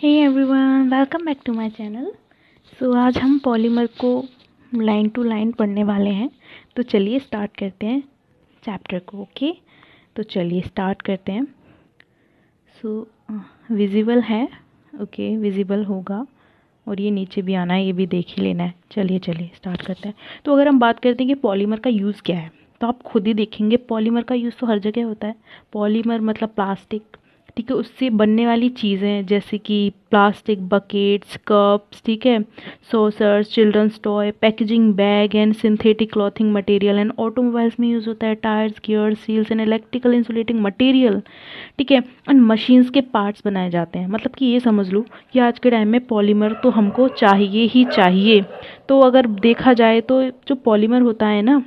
Hey everyone, welcome back to my channel. So आज हम polymer को लाइन टू लाइन पढ़ने वाले हैं। तो चलिए स्टार्ट करते हैं चैप्टर को। ओके, तो चलिए स्टार्ट करते हैं। सो विजिबल है, ओके विजिबल होगा और ये नीचे भी आना है, ये भी देख ही लेना है। चलिए स्टार्ट करते हैं। तो अगर हम बात करते हैं कि पॉलीमर का यूज़ क्या है, तो आप खुद ही देखेंगे पॉलीमर का यूज़ तो हर जगह होता है। पॉलीमर मतलब प्लास्टिक, ठीक है, उससे बनने वाली चीज़ें जैसे कि प्लास्टिक बकेट्स, कप्स, ठीक है, saucers, childrens toy, packaging bag and synthetic clothing material and automobiles में यूज़ होता है tyres, gears, seals and electrical insulating material, ठीक है, एंड मशीन्स के पार्ट्स बनाए जाते हैं। मतलब कि ये समझ लो कि आज के टाइम में पॉलीमर तो हमको चाहिए ही चाहिए। तो अगर देखा जाए तो जो पॉलीमर होता है ना,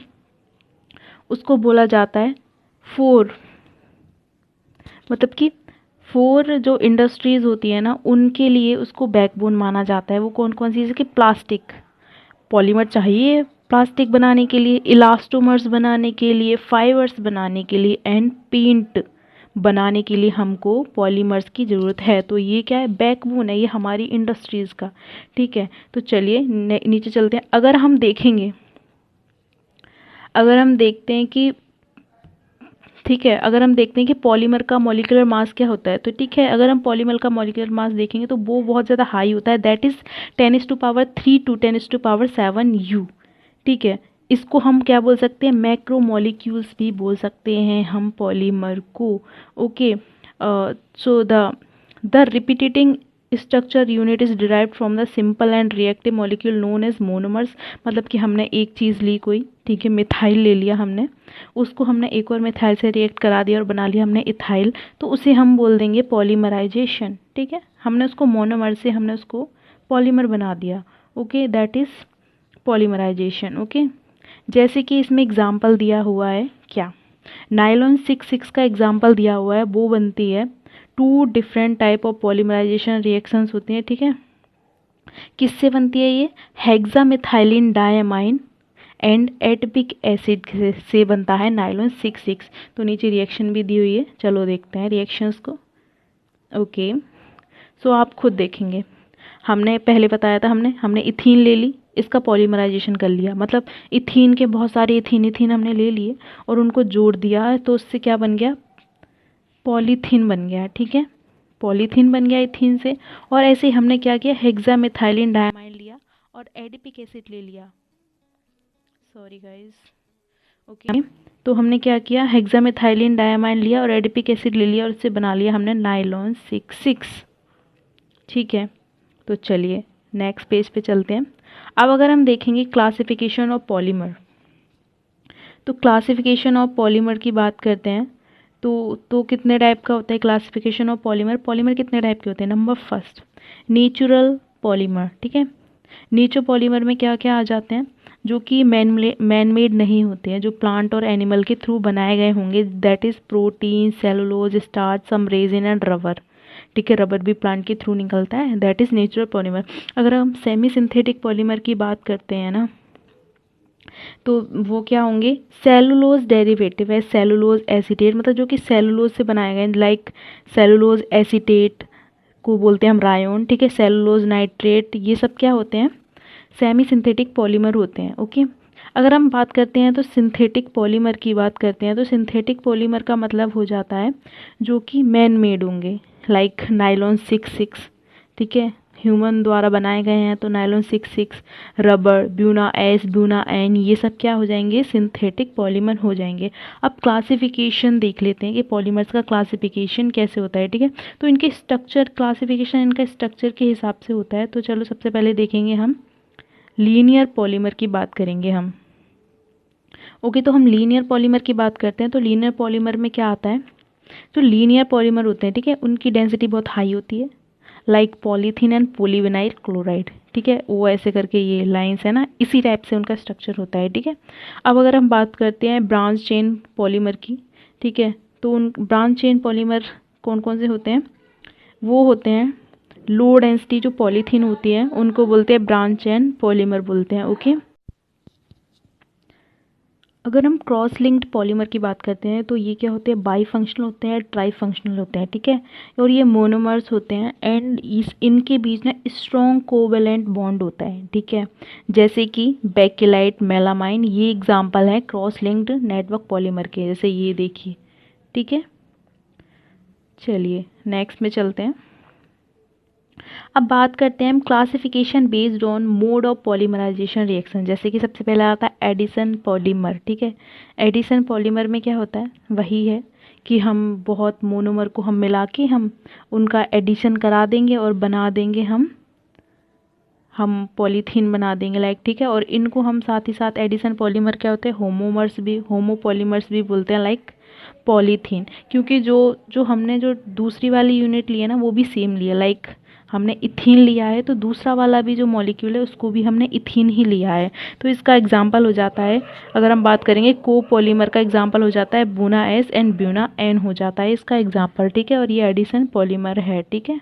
उसको बोला जाता है फोर, मतलब कि फोर जो इंडस्ट्रीज़ होती है ना, उनके लिए उसको बैकबोन माना जाता है। वो कौन कौन सी, जैसे कि प्लास्टिक, पॉलीमर चाहिए प्लास्टिक बनाने के लिए, इलास्टोमर्स बनाने के लिए, फाइबर्स बनाने के लिए एंड पेंट बनाने के लिए हमको पॉलीमर्स की ज़रूरत है। तो ये क्या है, बैकबोन है ये हमारी इंडस्ट्रीज़ का, ठीक है। तो चलिए नीचे चलते हैं। अगर हम देखते हैं कि ठीक है, अगर हम देखते हैं कि पॉलीमर का मॉलिक्यूलर मास क्या होता है, तो ठीक है, अगर हम पॉलीमर का मॉलिक्यूलर मास देखेंगे तो वो बहुत ज़्यादा हाई होता है, दैट इज़ 10⁻³ टू 10⁻7 U, ठीक है। इसको हम क्या बोल सकते हैं, मैक्रो मॉलिक्यूल्स भी बोल सकते हैं हम पॉलीमर को। Okay, so the repeating structure unit is derived from the simple and reactive molecule known as monomers. मतलब कि हमने एक चीज़ ली कोई, ठीक है, मिथाइल ले लिया हमने, उसको हमने एक और मिथाइल से रिएक्ट करा दिया और बना लिया हमने इथाइल, तो उसे हम बोल देंगे पॉलीमराइजेशन, ठीक है। हमने उसको मोनोमर से हमने उसको पॉलीमर बना दिया, okay, that is polymerisation. Okay, जैसे कि इसमें एग्जाम्पल दिया हुआ है, क्या नाइलॉन 6,6 का एग्जाम्पल दिया हुआ है, वो बनती है two different type of polymerisation reactions होती हैं, ठीक है। किससे बनती है ये, hexamethylene diamine and adipic acid से बनता है नाइलॉन 6,6। तो नीचे रिएक्शन भी दी हुई है, चलो देखते हैं रिएक्शंस को। ओके, सो आप खुद देखेंगे, हमने पहले बताया था, हमने इथीन ले ली, इसका पॉलीमराइजेशन कर लिया, मतलब इथीन के बहुत सारे इथीन हमने ले लिए और उनको जोड़ दिया, तो उससे क्या बन गया, पॉलीथीन बन गया, ठीक है, पॉलीथीन बन गया इथीन से। और ऐसे ही हमने क्या किया, हेक्सामिथाइलिन डायमाइन लिया और एडिपिक एसिड ले लिया, सॉरी गाइस, ओके। तो हमने क्या किया, हेक्सामिथाइलिन डायमाइन लिया और एडिपिक एसिड ले लिया और उससे बना लिया हमने नाइलॉन 6,6, ठीक है। तो चलिए नेक्स्ट पेज पे चलते हैं। अब अगर हम देखेंगे क्लासिफिकेशन ऑफ पॉलीमर, तो क्लासिफिकेशन ऑफ पॉलीमर की बात करते हैं, तो कितने टाइप का होता है क्लासिफिकेशन ऑफ पॉलीमर। पॉलीमर कितने टाइप के होते हैं, नंबर फर्स्ट नेचुरल पॉलीमर, ठीक है। नेचर पॉलीमर में क्या क्या आ जाते हैं, जो कि मैन मेड नहीं होते हैं, जो प्लांट और एनिमल के थ्रू बनाए गए होंगे, that is protein, cellulose, starch, some resin and rubber, ठीक है, रबर भी प्लांट के थ्रू निकलता है, दैट इज़ नेचुरल पॉलीमर। अगर हम सेमी सिंथेटिक पॉलीमर की बात करते हैं ना, तो वो क्या होंगे, सेलुलोज डेरिवेटिव है, सेलुलोज एसीटेट, मतलब जो कि सेलुलोज से बनाए गए, लाइक सेलुलोज एसीटेट को बोलते हैं हम रायोन, ठीक है, सेलुलोज नाइट्रेट, ये सब क्या होते हैं, सेमी सिंथेटिक पॉलीमर होते हैं। ओके, अगर हम बात करते हैं तो सिंथेटिक पॉलीमर की बात करते हैं, तो सिंथेटिक पॉलीमर का मतलब हो जाता है जो कि मैन मेड होंगे, लाइक नाइलॉन 6,6, ठीक है, ह्यूमन द्वारा बनाए गए हैं, तो nylon 6,6, rubber, Buna S, Buna N, ये सब क्या हो जाएंगे, सिंथेटिक पॉलीमर हो जाएंगे। अब क्लासिफिकेशन देख लेते हैं कि पॉलीमर्स का क्लासिफिकेशन कैसे होता है, ठीक है। तो इनके स्ट्रक्चर, क्लासिफिकेशन इनका स्ट्रक्चर के हिसाब से होता है। तो चलो सबसे पहले देखेंगे हम लीनियर पॉलीमर की बात करेंगे हम। ओके, तो हम लीनियर पॉलीमर की बात करते हैं, तो लीनियर पॉलीमर में क्या आता है, जो लीनियर पॉलीमर होते हैं, ठीक है, उनकी डेंसिटी बहुत हाई होती है, like polythene and polyvinyl chloride, ठीक है, वो ऐसे करके ये लाइंस है ना, इसी टाइप से उनका स्ट्रक्चर होता है, ठीक है। अब अगर हम बात करते हैं ब्रांच चेन पॉलीमर की, ठीक है, तो उन ब्रांच चेन पॉलीमर कौन कौन से होते हैं, वो होते हैं लो डेंसिटी जो पॉलीथीन होती है उनको बोलते हैं ब्रांच चेन पॉलीमर बोलते हैं। ओके, अगर हम क्रॉस लिंक्ड पॉलीमर की बात करते हैं तो ये क्या होते हैं, बाई फंक्शनल होते हैं, ट्राई फंक्शनल होते हैं, ठीक है। और ये मोनोमर्स होते हैं एंड इनके बीच में स्ट्रॉन्ग कोवेलेंट बॉन्ड होता है, ठीक है। जैसे कि बेकेलाइट, मेलामाइन, ये एग्जांपल है क्रॉस लिंक्ड नेटवर्क पॉलीमर के, जैसे ये देखिए, ठीक है। चलिए नेक्स्ट में चलते हैं। अब बात करते हैं हम classification based on mode of polymerisation reaction. जैसे कि सबसे पहला आता है एडिशन पॉलीमर, ठीक है। एडिशन पॉलीमर में क्या होता है, वही है कि हम बहुत मोनोमर को हम मिला के हम उनका एडिशन करा देंगे और बना देंगे हम पॉलीथीन बना देंगे लाइक, ठीक है। और इनको हम साथ ही साथ एडिशन पॉलीमर क्या होते हैं, होमोपॉलीमर्स भी बोलते हैं लाइक पॉलीथीन। क्योंकि जो जो हमने जो दूसरी वाली यूनिट ली है ना वो भी सेम लिया, लाइक हमने इथीन लिया है तो दूसरा वाला भी जो मॉलिक्यूल है उसको भी हमने इथीन ही लिया है। तो इसका एग्जाम्पल हो जाता है, अगर हम बात करेंगे कोपॉलीमर का एग्जाम्पल हो जाता है बुना एस एंड ब्यूना एन हो जाता है इसका एग्जाम्पल, ठीक है। और ये एडिशन पॉलीमर है, ठीक है।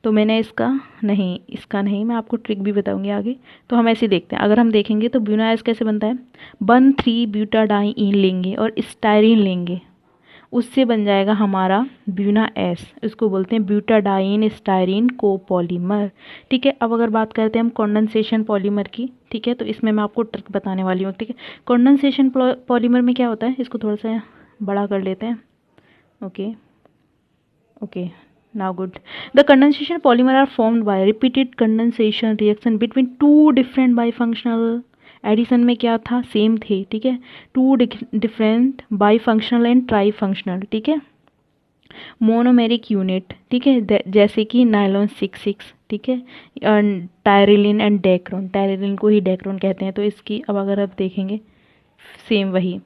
तो मैंने इसका नहीं, मैं आपको ट्रिक भी बताऊंगी आगे। तो हम ऐसे देखते हैं, अगर हम देखेंगे तो ब्यूना एस कैसे बनता है, 1,3-ब्यूटाडाइईन लेंगे और स्टायरीन लेंगे, उससे बन जाएगा हमारा ब्यूना एस, इसको बोलते हैं ब्यूटाडाइन स्टायरीन कोपॉलीमर, ठीक है। अब अगर बात करते हैं हम कंडेंसेशन पॉलीमर की, ठीक है, तो इसमें मैं आपको ट्रिक बताने वाली हूँ, ठीक है। कंडेंसेशन पॉलीमर में क्या होता है, इसको थोड़ा सा बड़ा कर लेते हैं, okay okay now good. The condensation polymer are formed by repeated condensation reaction between two different bifunctional, addition में क्या था, सेम थे, ठीक है, two different bifunctional and tri functional, ठीक है, मोनोमेरिक यूनिट, ठीक है, जैसे कि नायलॉन 66, ठीक है, टायरिलिन एंड डेक्रोन, टायरिलिन को ही डेक्रोन कहते हैं। तो इसकी अब अगर आप देखेंगे सेम वही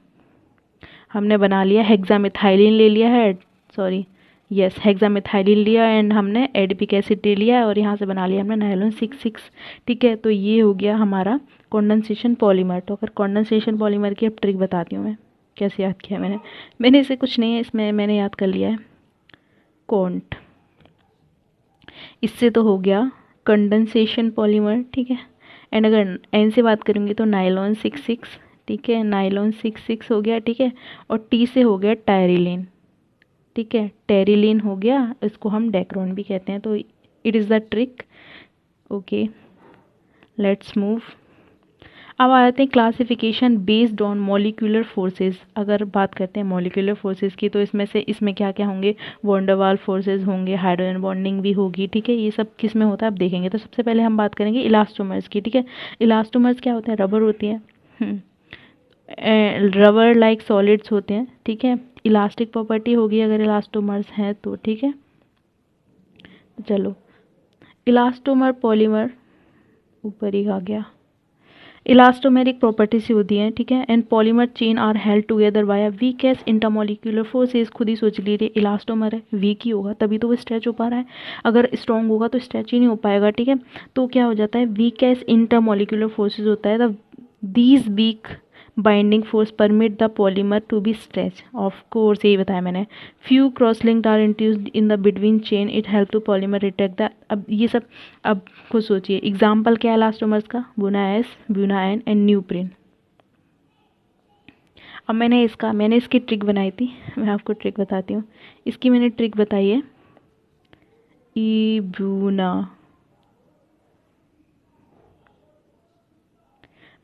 हमने बना लिया, हेक्सामिथाइलिन ले लिया है, सॉरी यस हेक्सामिथाइलिन लिया एंड हमने एडिपिक एसिड ले लिया है और यहाँ से बना लिया हमने नायलॉन 66, ठीक है। तो ये हो गया हमारा कंडेंसेशन पॉलीमर। तो अगर कंडेंसेशन पॉलीमर की अब ट्रिक बताती हूँ मैं, कैसे याद किया मैंने इसे कुछ नहीं है, इसमें मैंने याद कर लिया है कॉन्ट, इससे तो हो गया कंडेंसेशन पॉलीमर, ठीक है। एंड अगर एन से बात करेंगे तो नायलॉन 66, ठीक है, नायलॉन 66 हो गया, ठीक है। और टी से हो गया टायरिलिन, ठीक है, टेरिलिन हो गया, इसको हम डेक्रोन भी कहते हैं। तो it is the trick, okay let's move. अब आ जाते हैं classification based on molecular forces. अगर बात करते हैं मॉलिक्यूलर फोर्सेस की तो इसमें क्या क्या होंगे, वॉन्डरवाल फोर्सेस होंगे, हाइड्रोजन बॉन्डिंग भी होगी, ठीक है। ये सब किस में होता है आप देखेंगे। तो सबसे पहले हम बात करेंगे इलास्टोमर्स की, ठीक है। इलास्टोमर्स क्या होता है, रबर होती है, रबर लाइक सॉलिड्स होते हैं, ठीक है। इलास्टिक प्रॉपर्टी होगी अगर इलास्टोमर्स हैं तो, ठीक है। चलो इलास्टोमर पॉलीमर ऊपर ही आ गया, इलास्टोमेरिक प्रॉपर्टीज होती हैं, ठीक है। And polymer chain are held together by weakest intermolecular forces. खुद ही सोच लीजिए इलास्टोमर है, वीक ही होगा तभी तो वो स्ट्रेच हो पा रहा है, अगर स्ट्रॉन्ग होगा तो स्ट्रेच ही नहीं हो पाएगा, ठीक है। तो क्या हो जाता है, वीकेस्ट इंटरमोलिकुलर फोर्सेज होता है, the these weak binding force permit the polymer to be stretch, of course यही बताया मैंने। Few cross linked are introduced in the between chain, it help to polymer retract the, अब ये सब अब खुद सोचिए एग्जाम्पल क्या है इलास्टोमर्स का, बुना एस, ब्यूना एन एंड न्यूप्रिन। अब मैंने इसकी ट्रिक बनाई थी, मैं आपको ट्रिक बताती हूँ। इसकी मैंने ट्रिक बताई है, ई ब्यूना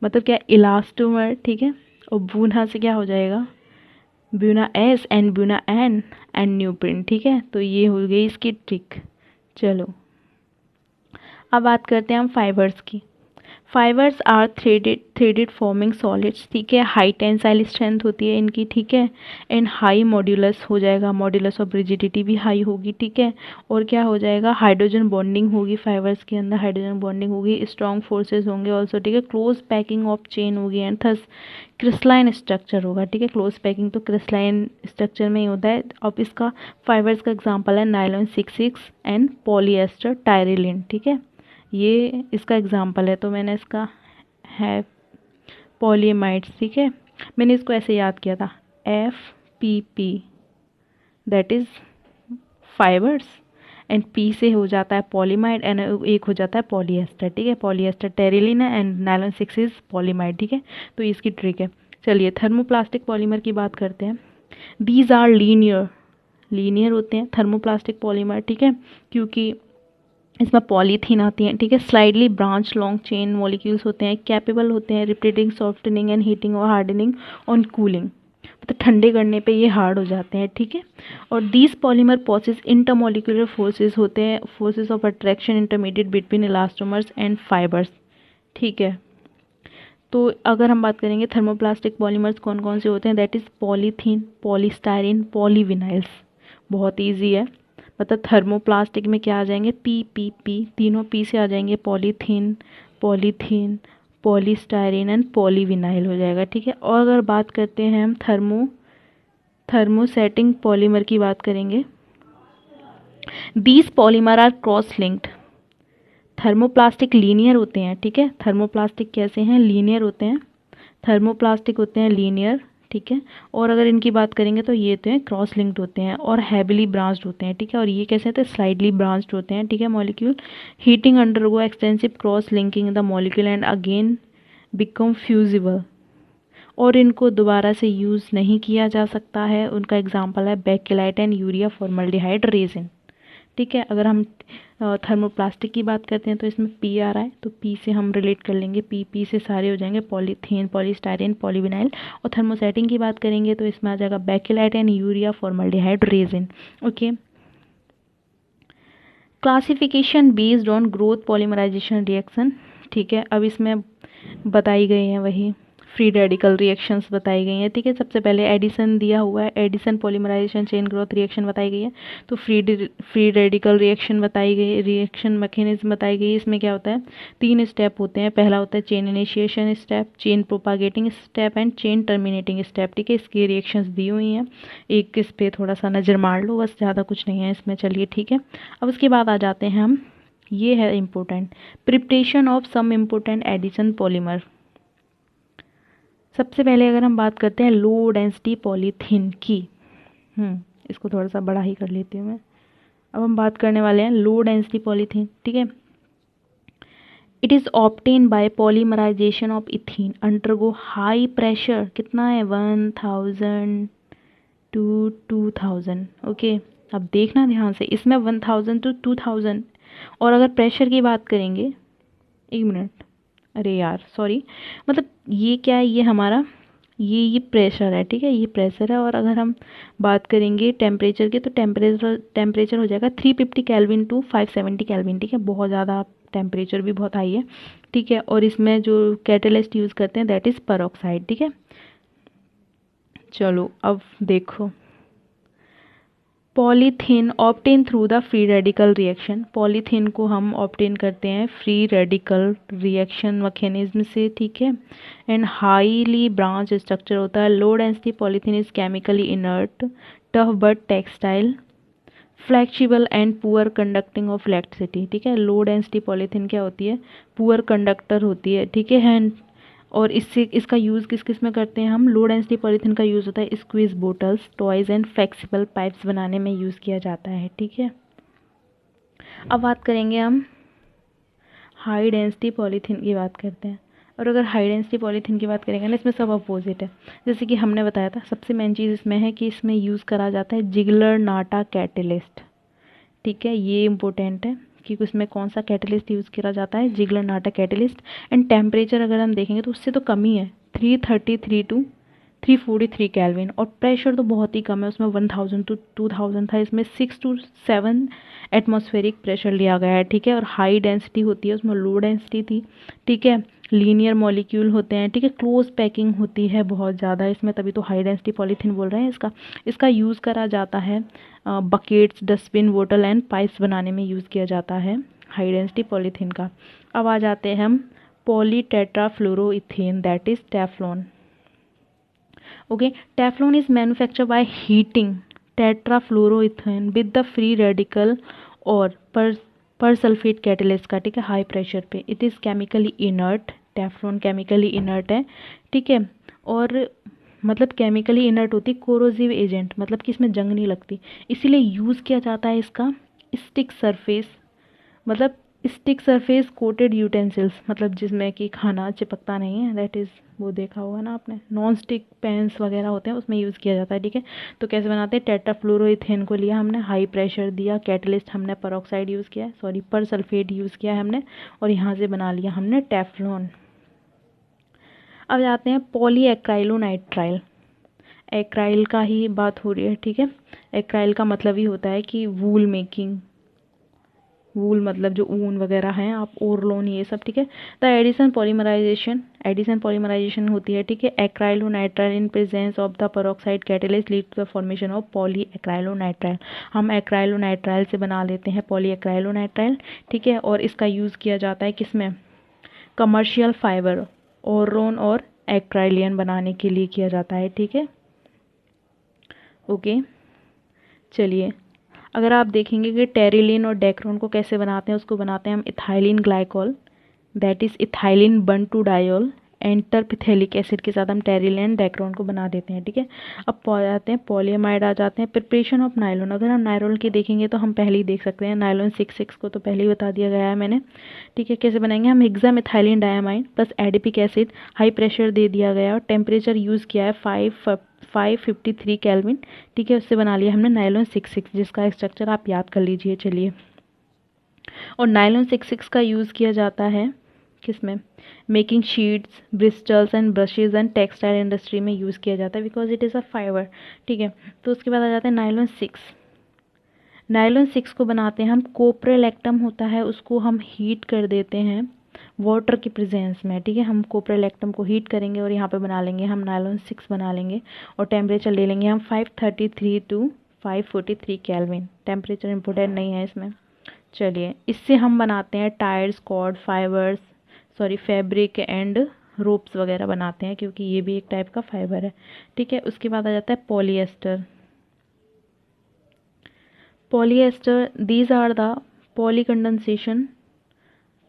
मतलब क्या, इलास्टोमर, ठीक है, और बूना से क्या हो जाएगा, buna S and buna N and neoprene, ठीक है। तो ये हो गई इसकी ट्रिक। चलो अब बात करते हैं हम फाइबर्स की। Fibres are threaded forming solids, ठीक है। हाई टेंसाइल स्ट्रेंथ होती है इनकी, ठीक है। एंड हाई मॉड्यूलस हो जाएगा, मॉड्यूलस ऑफ रिजिडिटी भी हाई होगी, ठीक है। और क्या हो जाएगा, हाइड्रोजन बॉन्डिंग होगी फाइबर्स के अंदर, हाइड्रोजन बॉन्डिंग होगी, स्ट्रॉन्ग फोर्सेस होंगे ऑल्सो, ठीक है। क्लोज पैकिंग ऑफ चेन होगी एंड थस क्रिस्टलाइन स्ट्रक्चर होगा, ठीक है। क्लोज पैकिंग तो क्रिस्टलाइन स्ट्रक्चर में ही होता है। अब इसका फाइबर्स का एग्जाम्पल है नायलॉन 66 एंड पॉलीएस्टर टायरिलिन, ठीक है, ये इसका एग्जाम्पल है। तो मैंने इसका है पॉलीमाइड्स, ठीक है। मैंने इसको ऐसे याद किया था, FPP that is fibres and P से हो जाता है पॉलीमाइड एंड एक हो जाता है पॉलीएस्टर, ठीक है। पॉलीएस्टर टेरिलीन है एंड नायलॉन 6 इज पॉलीमाइड, ठीक है। तो इसकी ट्रिक है। चलिए थर्मोप्लास्टिक पॉलीमर की बात करते हैं। दीज आर लीनियर होते हैं थर्मोप्लास्टिक पॉलीमर, ठीक है, क्योंकि इसमें पॉलीथीन आती है, ठीक है। Slightly branch long chain molecules होते हैं, कैपेबल होते हैं रिपीटिंग सॉफ्टनिंग एंड हीटिंग और हार्डनिंग ऑन कूलिंग, मतलब ठंडे करने पे ये हार्ड हो जाते हैं, ठीक है। और these polymer possesses intermolecular forces होते हैं, forces of attraction intermediate between elastomers and fibres, ठीक है। तो अगर हम बात करेंगे थर्मोप्लास्टिक पॉलीमर्स कौन कौन से होते हैं, दैट इज़ पॉलीथीन, पॉलीस्टायरीन, पॉलीविनाइल्स। बहुत ईजी है, मतलब थर्मोप्लास्टिक में क्या आ जाएंगे, पी पी पी, तीनों पी से आ जाएंगे, polythene, polythene, polystyrene and polyvinyl हो जाएगा, ठीक है। और अगर बात करते हैं हम थर्मोसेटिंग पॉलीमर की बात करेंगे, these polymer are cross linked. Thermoplastic linear होते हैं, ठीक है। थर्मोप्लास्टिक कैसे हैं, लीनियर होते हैं, थर्मोप्लास्टिक होते हैं लीनियर, ठीक है। और अगर इनकी बात करेंगे तो ये होते हैं क्रॉस लिंक्ड होते हैं और हैविली ब्रांच्ड होते हैं, ठीक है। और ये कैसे होते हैं, स्लाइडली ब्रांच्ड होते हैं, ठीक है। Molecule heating undergo extensive cross linking the molecule and again become fusible, और इनको दोबारा से यूज़ नहीं किया जा सकता है। उनका एग्जाम्पल है bakelite and urea formaldehyde resin, ठीक है। अगर हम थर्मोप्लास्टिक की बात करते हैं तो इसमें पी आ रहा है, तो पी से हम रिलेट कर लेंगे, पी से सारे हो जाएंगे, पॉलीथीन, पॉलीस्टायरीन, पॉलीविनाइल। और थर्मोसेटिंग की बात करेंगे तो इसमें आ जाएगा Bakelite and urea formaldehyde resin, okay. Classification based on growth polymerisation reaction, ठीक है। अब इसमें बताई गई हैं वही फ्री रेडिकल रिएक्शंस बताई गई हैं, ठीक है। सबसे पहले एडिशन दिया हुआ है, addition polymerisation chain growth reaction बताई गई है। तो फ्री रेडिकल रिएक्शन बताई गई, रिएक्शन मैकेनिज्म बताई गई। इसमें क्या होता है, 3 स्टेप होते हैं। पहला होता है chain initiation step, chain propagating step and chain terminating step, ठीक है। इसकी रिएक्शंस दी हुई हैं, एक इस पर थोड़ा सा नज़र मार लो, बस ज़्यादा कुछ नहीं है इसमें, चलिए ठीक है। अब उसके बाद आ जाते हैं हम, ये है important, preparation of some important addition polymer. सबसे पहले अगर हम बात करते हैं लो डेंसिटी पॉलीथीन की, इसको थोड़ा सा बड़ा ही कर लेती हूँ मैं। अब हम बात करने वाले हैं लो डेंसिटी पॉलीथीन, ठीक है। It is obtain by polymerisation of ethene undergo high pressure, कितना है 1000 टू 2000, ओके। अब देखना ध्यान से, इसमें 1000 टू 2000। और अगर प्रेशर की बात करेंगे, एक मिनट, अरे यार सॉरी, मतलब ये क्या है, ये हमारा ये प्रेशर है, ठीक है, ये प्रेशर है। और अगर हम बात करेंगे टेम्परेचर की, तो टेम्परेचर हो जाएगा 350 केल्विन टू 570 केल्विन, ठीक है। बहुत ज़्यादा टेम्परेचर भी बहुत हाई है, ठीक है। और इसमें जो कैटेलिस्ट यूज़ करते हैं दैट इज़ परऑक्साइड, ठीक है। चलो अब देखो, polythene obtain through the free radical reaction, polythene को हम ऑब्टेन करते हैं फ्री रेडिकल रिएक्शन मैकेनिज्म से, ठीक है। एंड हाईली ब्रांच स्ट्रक्चर होता है। Low density polythene is chemically inert, tough but textile, flexible and poor conducting of electricity, ठीक है। लो डेंसिटी पॉलीथीन क्या होती है, पुअर कंडक्टर होती है, ठीक है। और इसका यूज़ किस किस में करते हैं हम, लो डेंसिटी पॉलीथीन का यूज़ होता है squeeze bottles, toys and flexible pipes बनाने में यूज़ किया जाता है, ठीक है। अब बात करेंगे हम हाई डेंसिटी पॉलीथीन की बात करते हैं। और अगर हाई डेंसिटी पॉलीथीन की बात करेंगे ना, इसमें सब अपोजिट है। जैसे कि हमने बताया था, सबसे मेन चीज़ इसमें है कि इसमें यूज़ करा जाता है जिगलर-नाटा कैटेलिस्ट, ठीक है। ये इंपॉर्टेंट है कि उसमें कौन सा कैटेलिस्ट यूज़ किया जाता है, जिगलर-नाटा कैटेलिस्ट। एंड टेम्परेचर अगर हम देखेंगे तो उससे तो कम ही है, 333 टू 343 केल्विन। और प्रेशर तो बहुत ही कम है, उसमें 1000 टू 2000 था, इसमें 6 टू 7 एटमॉस्फेरिक प्रेशर लिया गया है, ठीक है। और हाई डेंसिटी होती है, उसमें लो डेंसिटी थी, ठीक है। लीनियर मॉलिक्यूल होते हैं, ठीक है। क्लोज पैकिंग होती है बहुत ज़्यादा इसमें, तभी तो हाई डेंसिटी पॉलीथीन बोल रहे हैं। इसका यूज़ करा जाता है बकेट्स, डस्टबिन, बोतल एंड पाइप्स बनाने में यूज़ किया जाता है हाई डेंसिटी पॉलीथीन का। अब आ जाते हैं हम polytetrafluoroethene, that is Teflon, okay. Teflon is manufacture by heating tetrafluoroethene with the free radical और पर सल्फेट कैटेलिस्ट का, ठीक है, हाई प्रेशर पे। It is chemically inert, Teflon chemically inert है, ठीक है। और मतलब केमिकली इनर्ट होती, कोरोसिव एजेंट, मतलब कि इसमें जंग नहीं लगती, इसीलिए यूज़ किया जाता है इसका स्टिक सरफेस, मतलब स्टिक सरफेस कोटेड यूटेंसिल्स, मतलब जिसमें कि खाना चिपकता नहीं है, दैट इज़, वो देखा होगा ना आपने, नॉन स्टिक पैन्स वगैरह होते हैं उसमें यूज़ किया जाता है, ठीक है। तो कैसे बनाते हैं, टेट्राफ्लोरोइथेन को लिया हमने, हाई प्रेशर दिया, कैटलिस्ट हमने परऑक्साइड यूज़ किया है, सॉरी पर सल्फेट यूज़ किया है हमने, और यहाँ से बना लिया हमने टेफ्लॉन। अब जाते हैं पॉलीएक्राइलोनाइट्राइल। एक्राइल का ही बात हो रही है, ठीक है। एक्राइल का मतलब ही होता है कि वूल मेकिंग, वूल मतलब जो ऊन वगैरह हैं, आप ओरलोन ये सब, ठीक है। द एडिशन पॉलीमराइजेशन होती है, ठीक है, acrylonitrile in presence of the peroxide catalyst lead to the formation of poly acrylonitrile. हम एक्राइलोनाइट्राइल से बना लेते हैं पॉली एक्राइलोनाइट्राइल, ठीक है। और इसका यूज़ किया जाता है किसमें, कमर्शियल फाइबर ओरोन और एक्राइलियन बनाने के लिए किया जाता है, ठीक है। ओके, चलिए, अगर आप देखेंगे कि टेरिलीन और डेक्रोन को कैसे बनाते हैं, उसको बनाते हैं हम ethylene glycol, that is ethylene one two diol, and terephthalic acid के साथ हम टेरिलीन डेक्रोन को बना देते हैं, ठीक है। अब जाते हैं पॉलीएमाइड आ जाते हैं। प्रिपरेशन ऑफ नायलॉन, अगर हम नायलॉन की देखेंगे तो हम पहले ही देख सकते हैं, नायलॉन 6 को तो पहले ही बता दिया गया है मैंने, ठीक है। कैसे बनाएंगे हम, hexamethylene diamide plus adipic acid, high pressure दे दिया गया और टेम्परेचर यूज़ किया है 553 केल्विन, ठीक है। उससे बना लिया हमने नायलॉन 6 जिसका स्ट्रक्चर आप याद कर लीजिए, चलिए। और नायलॉन 6 का यूज़ किया जाता है किसमें, making sheets, bristles and brushes and textile industry में यूज़ किया जाता है, because it is a fibre, ठीक है। तो उसके बाद आ जाता है नायलॉन 6। नायलॉन 6 को बनाते हैं हम, कोप्रेलेक्टम होता है उसको हम हीट कर देते हैं वाटर की प्रेजेंस में, ठीक है। हम कोप्रेलेक्टम को हीट करेंगे और यहाँ पे बना लेंगे हम नायलॉन 6 बना लेंगे, और टेम्परेचर ले लेंगे हम 533 टू 543 केल्विन, टेम्परेचर इम्पोर्टेंट नहीं है इसमें। चलिए, इससे हम बनाते हैं tyres, cord, fibres, sorry fabric and ropes वगैरह बनाते हैं, क्योंकि ये भी एक टाइप का फाइबर है, ठीक है। उसके बाद आ जाता है polyester. Polyester, these are the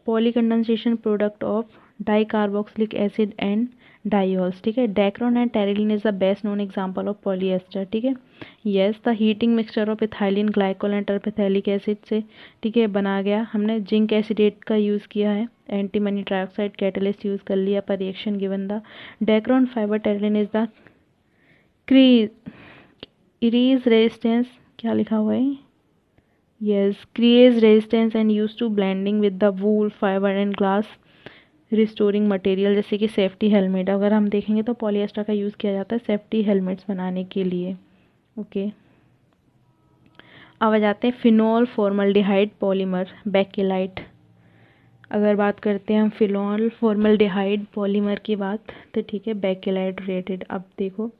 polycondensation product of dicarboxylic acid and diols, ठीक है। Dacron and Terylene is the best known example of polyester, ठीक है। Yes, the heating mixture of ethylene glycol and terephthalic acid से, ठीक है, बना गया। हमने जिंक एसिडेट का यूज़ किया है, एंटीमनी ट्राइऑक्साइड कैटलिस्ट यूज़ कर लिया पर reaction given the Dacron fibre terylene is the crease resistance, क्या लिखा हुआ है, yes, creates resistance and used to blending with the wool fiber and glass restoring material, जैसे कि सेफ्टी हेलमेट, अगर हम देखेंगे तो पॉलीएस्टर का यूज़ किया जाता है सेफ्टी हेलमेट्स बनाने के लिए, ओके। अब आ जाते हैं फिनॉल फॉर्मल्डिहाइड पॉलीमर बेकेलाइट। अगर बात करते हैं हम फिनॉल फॉर्मल्डिहाइड पॉलीमर की बात, तो ठीक है, बेकेलाइट रिलेटेड। अब देखो,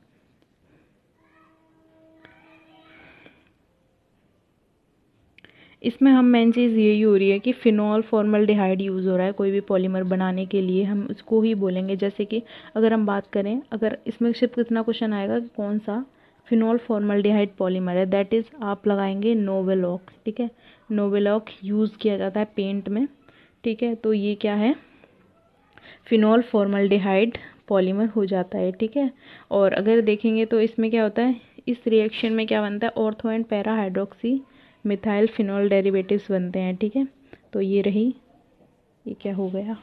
इसमें हम मेन चीज़ यही हो रही है कि फिनॉल फॉर्मल्डिहाइड यूज़ हो रहा है कोई भी पॉलीमर बनाने के लिए, हम उसको ही बोलेंगे। जैसे कि अगर हम बात करें, अगर इसमें सिर्फ कितना क्वेश्चन आएगा कि कौन सा फिनॉल फॉर्मल्डिहाइड पॉलीमर है, दैट इज़ आप लगाएंगे नोवेलॉक, ठीक है। नोवेलॉक यूज़ किया जाता है पेंट में, ठीक है। तो ये क्या है, फिनॉल फॉर्मल्डिहाइड पॉलीमर हो जाता है, ठीक है। और अगर देखेंगे तो इसमें क्या होता है, इस रिएक्शन में क्या बनता है, ortho and para hydroxy methyl phenol derivatives बनते हैं, ठीक है। तो ये रही, ये क्या हो गया,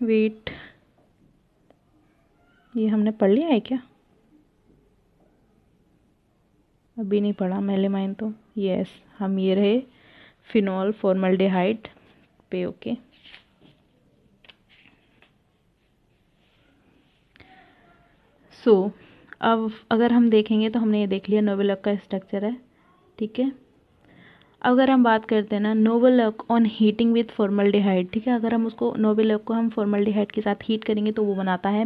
वेट, ये हमने पढ़ लिया है क्या, अभी नहीं पढ़ा मेलेमाइन तो, यस, हम ये रहे फिनॉल फॉर्मल्डिहाइड पे, ओके। सो अब अगर हम देखेंगे तो हमने ये देख लिया नोवेलॉक का स्ट्रक्चर है, ठीक है। अगर हम बात करते हैं ना नोवेलॉक ऑन हीटिंग विथ फॉर्मल्डिहाइड, ठीक है, अगर हम उसको नोवेलॉक को हम फॉर्मल्डिहाइड के साथ हीट करेंगे तो वो बनाता है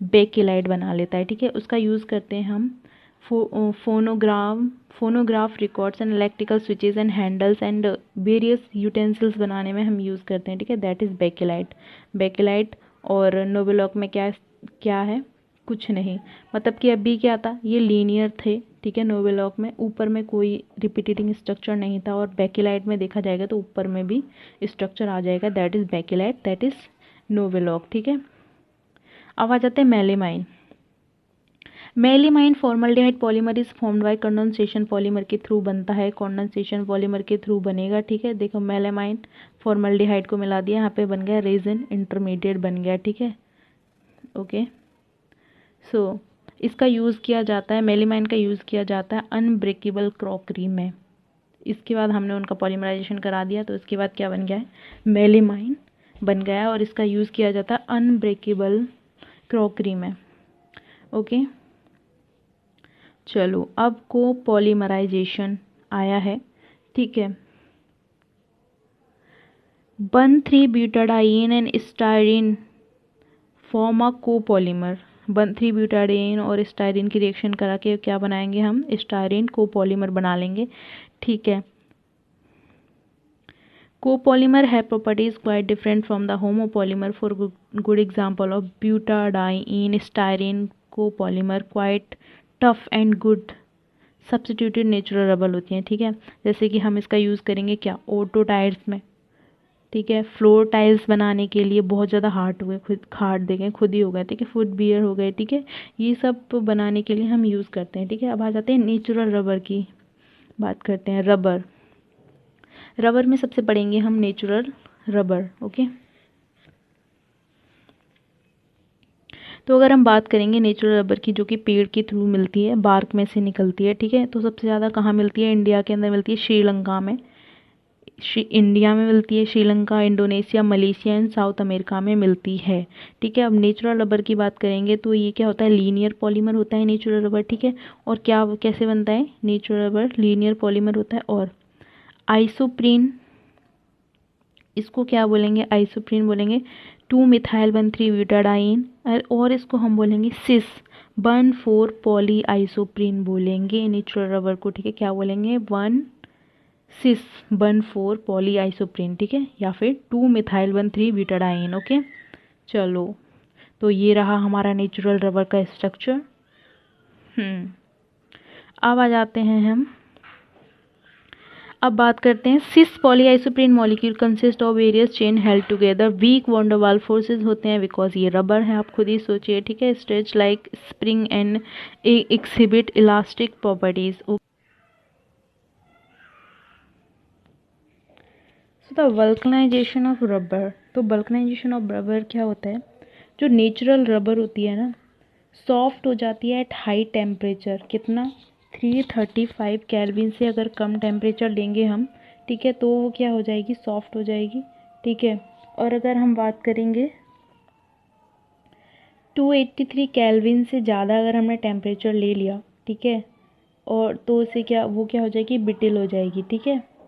बेकेलाइट बना लेता है, ठीक है। उसका यूज़ करते हैं हम phonograph records and electrical switches and handles and various utensils बनाने में हम यूज़ करते हैं, ठीक है, दैट इज़ बेकेलाइट। और नोवेलॉक में क्या क्या है, कुछ नहीं, मतलब कि अभी क्या था, ये लीनियर थे, ठीक है। नोवेलॉक में ऊपर में कोई रिपीटिंग स्ट्रक्चर नहीं था, और बेकेलाइट में देखा जाएगा तो ऊपर में भी स्ट्रक्चर आ जाएगा, that is Bakelite, that is novolac, ठीक है। अब आ जाते हैं melamine. Melamine formaldehyde polymer is formed by condensation polymer के थ्रू बनता है, कंडेंसेशन पॉलीमर के थ्रू बनेगा, ठीक है। देखो मेलामाइन फॉर्मल्डिहाइड को मिला दिया, यहाँ पे बन गया रेजिन इंटरमीडिएट बन गया, ठीक है। ओके, सो इसका यूज़ किया जाता है, मेलिमाइन का यूज़ किया जाता है अनब्रेकेबल क्रॉकरी में। इसके बाद हमने उनका पॉलीमराइजेशन करा दिया, तो इसके बाद क्या बन गया है, मेलिमाइन बन गया है, और इसका यूज़ किया जाता है अनब्रेकेबल क्रॉकरी में। ओके, चलो अब को पॉलीमराइजेशन आया है, ठीक है। One three butadiene and styrene form a copolymer. One three butadiene और स्टायरीन की रिएक्शन करा के क्या बनाएंगे हम, स्टायरीन कोपॉलीमर बना लेंगे, ठीक है। कोपॉलीमर है properties quite different from the homopolymer. For good example of butadiene styrene copolymer quite tough and good substituted natural rubber होती हैं, ठीक है। जैसे कि हम इसका यूज़ करेंगे क्या, ऑटो टायर्स में, ठीक है। फ्लोर टाइल्स बनाने के लिए बहुत ज़्यादा हार्ड हो गए, खुद हार्ड देंगे खुद ही हो गए, ठीक है। फुट बियर हो गए, ठीक है। ये सब बनाने के लिए हम यूज़ करते हैं, ठीक है। अब आ जाते हैं नेचुरल रबर की बात करते हैं। रबर, रबर में सबसे पढ़ेंगे हम नेचुरल रबर, ओके। तो अगर हम बात करेंगे नेचुरल रबर की, जो कि पेड़ के थ्रू मिलती है, बार्क में से निकलती है, ठीक है। तो सबसे ज़्यादा कहाँ मिलती है, इंडिया के अंदर मिलती है, श्रीलंका में, इंडिया में मिलती है, Sri Lanka, Indonesia, Malaysia and south America में मिलती है, ठीक है। अब नेचुरल रबर की बात करेंगे तो ये क्या होता है, लीनियर पॉलीमर होता है नेचुरल रबर, ठीक है। और क्या कैसे बनता है नेचुरल रबर, लीनियर पॉलीमर होता है। और आइसोप्रीन, इसको क्या बोलेंगे, आइसोप्रीन बोलेंगे, 2-मिथाइल-1,3-ब्यूटाडाइन, और इसको हम बोलेंगे सिस 1,4 पॉली आइसोप्रीन बोलेंगे नेचुरल रबर को, ठीक है। क्या बोलेंगे, 1,6-1,4 पॉली आइसोप्रीन, ठीक है, या फिर 2-मिथाइल-1,3-ब्यूटाडाइन, ओके। चलो, तो ये रहा हमारा नेचुरल रबर का स्ट्रक्चर। अब आ जाते हैं हम, अब बात करते हैं cis polyisoprene molecule consist of various chain held together, weak van der Waals forces होते हैं बिकॉज ये रबर है, आप खुद ही सोचिए, ठीक है। Stretch like spring and exhibit elastic properties. So the vulcanisation of rubber, तो वल्कनाइजेशन ऑफ रबर क्या होता है, जो नेचुरल रबर होती है ना, सॉफ्ट हो जाती है एट हाई टेम्परेचर, कितना, 335 केल्विन से अगर कम टेम्परेचर लेंगे हम, ठीक है, तो वो क्या हो जाएगी, सॉफ्ट हो जाएगी, ठीक है। और अगर हम बात करेंगे 283 केल्विन से ज़्यादा अगर हमने टेम्परेचर ले लिया, ठीक है, और तो उसे क्या, वो क्या हो जाएगी, ब्रिटल हो जाएगी, ठीक है।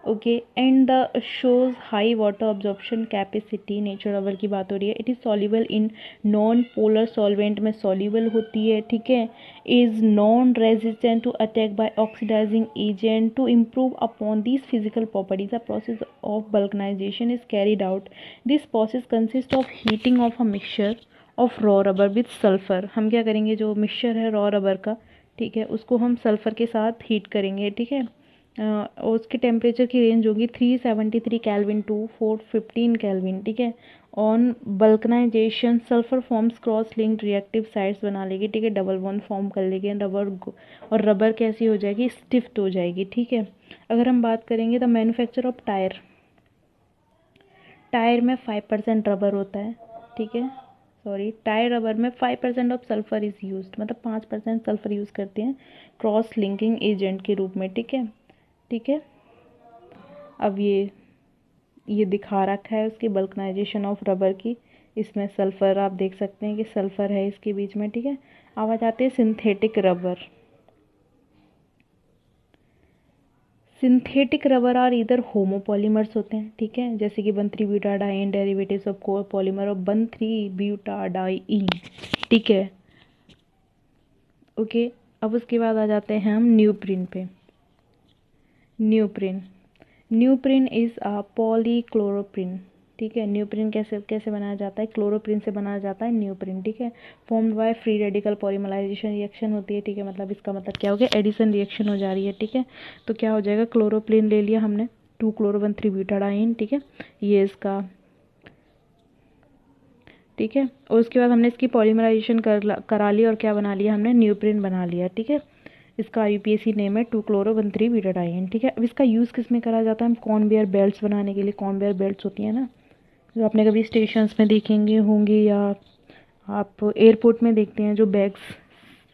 Okay, and the shows high water absorption capacity, natural rubber की बात हो रही है। It is soluble in non polar solvent में सॉल्युबल होती है, ठीक है। Is non resistant to attack by oxidising agent. To improve upon these physical properties the process of vulcanisation is carried out. This process consist of heating of a mixture of raw rubber with sulphur. हम क्या करेंगे, जो mixture है raw rubber का, ठीक है, उसको हम सल्फर के साथ हीट करेंगे, ठीक है। और उसके टेम्परेचर की रेंज होगी 373 केल्विन टू 415 केल्विन, ठीक है। On vulcanisation sulphur forms cross linked reactive sides बना लेगी, ठीक है, डबल बॉन्ड फॉर्म कर लेगी रबर, और रबर कैसी हो जाएगी, स्टिफ्ट हो जाएगी, ठीक है। अगर हम बात करेंगे the manufacture of tyre, tyre में 5% रबर होता है, ठीक है, सॉरी, टायर रबर में 5% ऑफ सल्फर इज़ यूज्ड, मतलब 5% सल्फर यूज़ करते हैं क्रॉस लिंकिंग एजेंट के रूप में, ठीक है, ठीक है। अब ये दिखा रखा है उसकी बल्कनाइजेशन ऑफ रबर की, इसमें सल्फ़र आप देख सकते हैं कि सल्फ़र है इसके बीच में, ठीक है। अब आ जाते हैं synthetic rubber. Synthetic rubber are इधर होमोपॉलीमर्स होते हैं, ठीक है, जैसे कि one three butadiene derivatives of copolymer of one three butadiene, ठीक है, ओके। अब उसके बाद आ जाते हैं हम न्यूप्रिन पे। न्यूप्रिन, न्यूप्रिन इज़ अ पॉलीक्लोरोप्रिन, ठीक है। न्यूप्रिन कैसे कैसे बनाया जाता है, क्लोरोप्रिन से बनाया जाता है न्यूप्रिन, ठीक है। Formed by free radical polymerisation reaction होती है, ठीक है, मतलब इसका मतलब क्या हो गया, एडिशन रिएक्शन हो जा रही है, ठीक है। तो क्या हो जाएगा, क्लोरोप्रिन ले लिया हमने, 2-क्लोरो-1,3-ब्यूटाडाइन, ठीक है, ये इसका ठीक है। और उसके बाद हमने इसकी पॉलीमराइजेशन करा लिया और क्या बना लिया हमने, न्यूप्रिन बना लिया। ठीक है, इसका IUPAC नेम है 2-chloro-1,3-butadiene। ठीक है, अब इसका यूज़ किस में करा जाता है, हम कॉन्वेयर बेल्ट्स बनाने के लिए। कॉन्वेयर बेल्ट्स होती हैं ना, जो आपने कभी स्टेशंस में देखेंगे होंगी या आप एयरपोर्ट में देखते हैं, जो बैग्स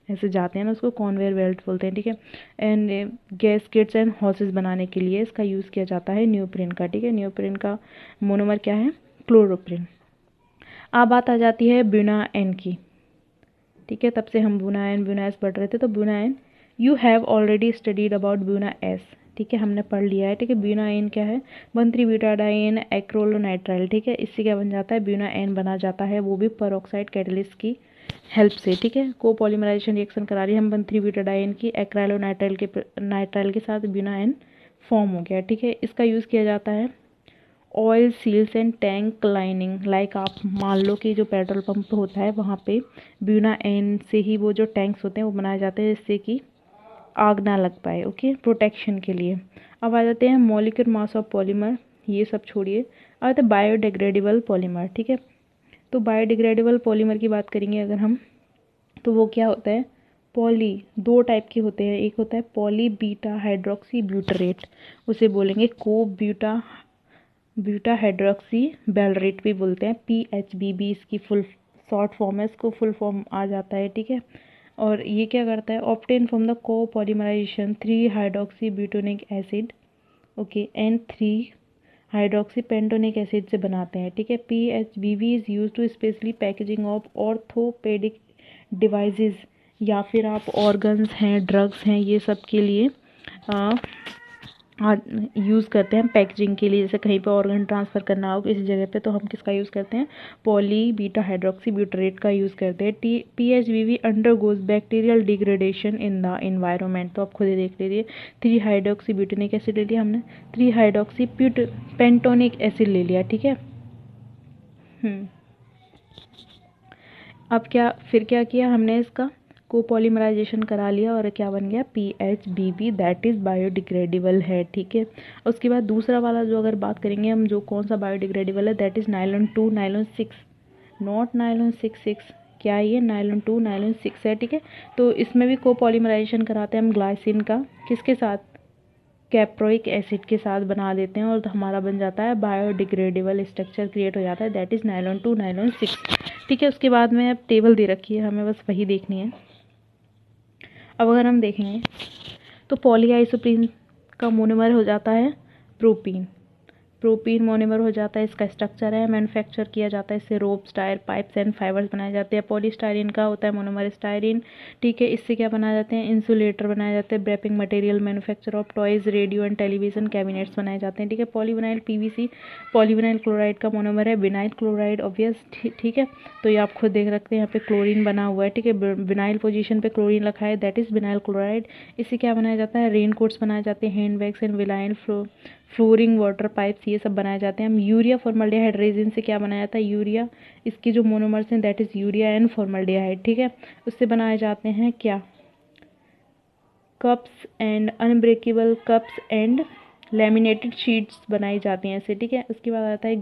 ऐसे जाते हैं ना, उसको कॉन्वेयर बेल्ट बोलते हैं। ठीक है, एंड गैस्केट्स एंड हॉसेस बनाने के लिए इसका यूज़ किया जाता है न्यूप्रिन का। ठीक है, न्यूप्रिन का मोनोमर क्या है, क्लोरोप्रिन। अब बात आ जाती है ब्यूनाएन की। ठीक है, तब से हम ब्यूनाएस पढ़ रहे थे, तो buna N, you have already studied about buna S. ठीक है, हमने पढ़ लिया है। ठीक है, ब्यूनाएन क्या है, 1,3-butadiene एक्रोलोनाइट्राइल। ठीक है, इससे क्या बन जाता है, ब्यूनाएन बना जाता है, वो भी पेरोक्साइड कैटलिस्ट की हेल्प से। ठीक है, कोपॉलीमराइजेशन रिएक्शन करा रही है हम 1,3-butadiene की नाइट्राइल के साथ, ब्यूनाएन फॉर्म हो गया। ठीक है, इसका यूज़ किया जाता है oil seals and tank lining. Like आप मान लो कि जो पेट्रोल पंप होता है वहाँ पे ब्यूनाएन से ही वो जो टैंक्स होते हैं वो बनाए जाते हैं, जिससे कि आग ना लग पाए। ओके, प्रोटेक्शन के लिए। अब आ जाते हैं मॉलिक्यूलर मास ऑफ पॉलीमर, ये सब छोड़िए, अब आते हैं बायोडिग्रेडेबल पॉलीमर। ठीक है, तो बायोडिग्रेडेबल पॉलीमर की बात करेंगे अगर हम, तो वो क्या होता है, दो टाइप के होते हैं। एक होता है पॉली बीटा हाइड्रोक्सी ब्यूटरेट, उसे बोलेंगे को ब्यूटा हाइड्रोक्सी बेलरेट भी बोलते हैं, PHBB इसकी फुल शॉर्ट फॉर्म है, इसको फुल फॉर्म आ जाता है। ठीक है, और ये क्या करता है, obtain from the copolymerization 3 hydroxy butanoic acid, okay, and 3 hydroxy pentanoic acid से बनाते हैं। ठीक है, PHBB is use to specially packaging of orthopaedic devices, या फिर आप ऑर्गन्स हैं, ड्रग्स हैं, ये सब के लिए यूज़ करते हैं पैकेजिंग के लिए। जैसे कहीं पे ऑर्गन ट्रांसफ़र करना हो किसी जगह पे, तो हम किसका यूज़ करते हैं, पॉली बीटा हाइड्रोक्सी ब्यूटरेट का यूज़ करते हैं। PHBB undergoes bacterial degradation in the environment, तो आप खुद ही देख लीजिए। 3 हाइड्रोक्सी ब्यूटोनिक एसिड ले लिया हमने, 3 हाइड्रोक्सी पेंटोनिक एसिड ले लिया। ठीक है, अब फिर क्या किया हमने, इसका कोपॉलीमराइजेशन करा लिया और क्या बन गया, PHBB, दैट इज़ बायोडिग्रेडेबल है। ठीक है, उसके बाद दूसरा वाला जो अगर बात करेंगे हम, जो कौन सा बायोडिग्रेडेबल है, that is nylon 2 nylon 6, not nylon 6 क्या है ये, नायलॉन 2 नायलॉन 6 है। ठीक है, तो इसमें भी कोपॉलीमराइजेशन कराते हैं हम ग्लाइसिन का, किसके साथ, कैप्रोइक एसिड के साथ बना देते हैं, और हमारा बन जाता है बायोडिग्रेडेबल स्ट्रक्चर क्रिएट हो जाता है, दैट इज़ नायलॉन 2 नायलॉन 6। ठीक है, उसके बाद में अब टेबल दे रखी है, हमें बस वही देखनी है। अब अगर हम देखेंगे तो पॉलीआइसोप्रीन का मोनोमर हो जाता है प्रोपीन मोनोमर हो जाता है, इसका स्ट्रक्चर है, मैन्युफैक्चर किया जाता है इससे ropes, tyre, pipes and fibres बनाए जाते हैं। पॉलीस्टायरीन का होता है मोनोमर स्टायरीन। ठीक है, इससे क्या बनाए जाते हैं, इंसुलेटर बनाए जाते हैं, wrapping material, manufacture of toys, radio and television cabinets बनाए जाते हैं। ठीक है, पॉलीविनाइल PVC, पॉलीविनाइल क्लोराइड का मोनोमर है विनाइल क्लोराइड, ऑब्वियस। ठीक है, तो ये आप खुद देख रखते हैं, यहाँ पे क्लोरीन बना हुआ है। ठीक है, विनाइल पोजीशन पे क्लोरीन रखा है, दैट इज विनाइल क्लोराइड। इससे क्या बनाया जाता है, रेन कोट्स बनाए जाते हैं, hand bags and vinyl flooring, water pipes, ये सब बनाए जाते हैं। हम यूरिया फॉर्मल्डिहाइड रेजिन से क्या बनाया जाता है, यूरिया, इसकी जो मोनोमर्स हैं that is urea and formaldehyde. ठीक है, उससे बनाए जाते हैं क्या, cups and unbreakable cups and laminated sheets बनाई जाती हैं ऐसे। ठीक है, उसके बाद आता है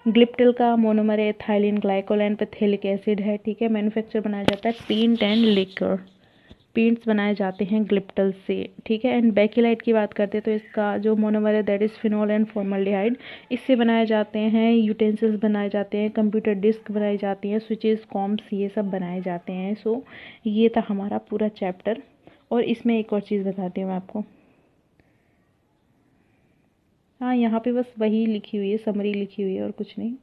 ग्लिप्टल का मोनोमर है एथाइलिन ग्लाइकोल एंड पैथेलिक एसिड है। ठीक है, मैन्युफैक्चर बनाया जाता है पेंट एंड लिकर, पेंट्स बनाए जाते हैं ग्लिप्टल से। ठीक है, एंड बेकिलाइट की बात करते हैं तो इसका जो मोनोमर है that is phenol and formaldehyde, इससे बनाए जाते हैं यूटेंसिल्स बनाए जाते हैं, कंप्यूटर डिस्क बनाई जाती हैं, स्विचेस, कॉम्स, ये सब बनाए जाते हैं। सो ये था हमारा पूरा चैप्टर। और इसमें एक और चीज़ बताती हूँ मैं आपको, हाँ यहाँ पे बस वही लिखी हुई है, समरी लिखी हुई है और कुछ नहीं।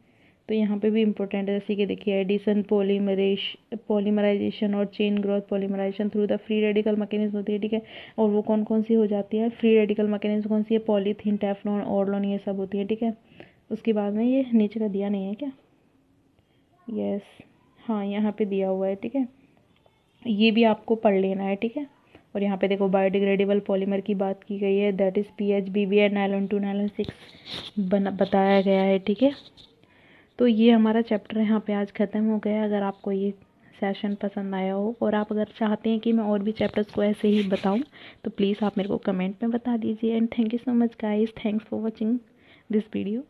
तो यहाँ पे भी इम्पोर्टेंट है, जैसे कि देखिए एडिशन, पॉलीमराइजेशन और chain growth polymerisation through the free radical mechanism होती है। ठीक है, और वो कौन कौन सी हो जाती है, फ्री रेडिकल मैकेनिज्म कौन सी है, पॉलीथीन, टेफ्लॉन, ऑर्लोन, ये सब होती है। ठीक है, उसके बाद में ये नीचे का दिया नहीं है क्या, यस, हाँ यहाँ पे दिया हुआ है। ठीक है, ये भी आपको पढ़ लेना है। ठीक है, और यहाँ पे देखो बायोडिग्रेडेबल पॉलीमर की बात की गई है, that is PHBB and nylon 2 nylon 6 बताया गया है। ठीक है, तो ये हमारा चैप्टर यहाँ पे आज ख़त्म हो गया। अगर आपको ये सेशन पसंद आया हो और आप अगर चाहते हैं कि मैं और भी चैप्टर्स को ऐसे ही बताऊँ, तो प्लीज़ आप मेरे को कमेंट में बता दीजिए। And thank you so much guys, thanks for watching this video.